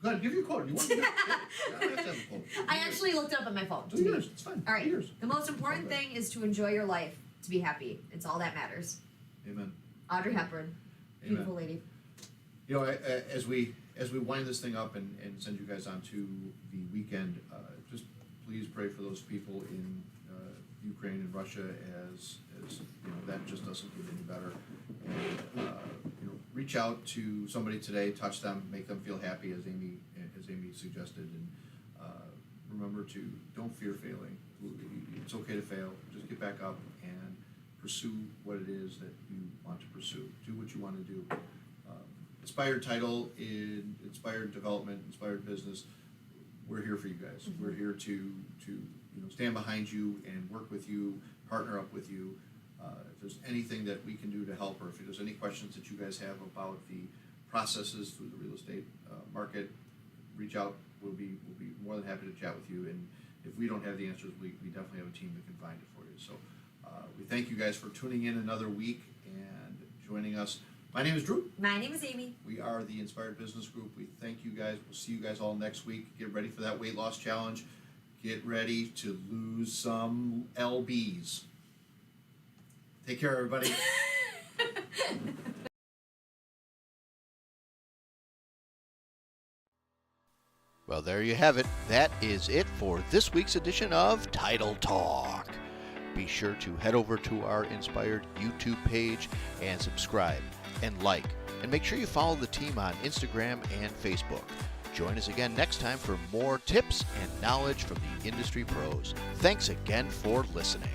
Go ahead, give you a quote. You want to? You don't have to have a quote. I actually looked it up on my phone. Do yours. It's fine. All right. Do yours. The most important Okay. thing is to enjoy your life, to be happy. It's all that matters. Amen. Audrey Hepburn, Amen. beautiful lady. You know, as we wind this thing up and send you guys on to the weekend, just please pray for those people in Ukraine and Russia as you know, that just doesn't get any better. And you know, reach out to somebody today, touch them, make them feel happy, as Amy suggested, and remember to don't fear failing. It's okay to fail. Just get back up and pursue what it is that you want to pursue. Do what you want to do. Inspired Title, in Inspired Development, Inspired Business, we're here for you guys. Mm-hmm. We're here to you know, stand behind you and work with you, partner up with you. If there's anything that we can do to help, or if there's any questions that you guys have about the processes through the real estate market, reach out. We'll be more than happy to chat with you. And if we don't have the answers, we definitely have a team that can find it for you. So we thank you guys for tuning in another week and joining us. My name is Drew. My name is Amy. We are the Inspired Business Group. We thank you guys. We'll see you guys all next week. Get ready for that weight loss challenge. Get ready to lose some LBs. Take care, everybody. Well, there you have it. That is it for this week's edition of Title Talk. Be sure to head over to our Inspired YouTube page and subscribe and like. And make sure you follow the team on Instagram and Facebook. Join us again next time for more tips and knowledge from the industry pros. Thanks again for listening.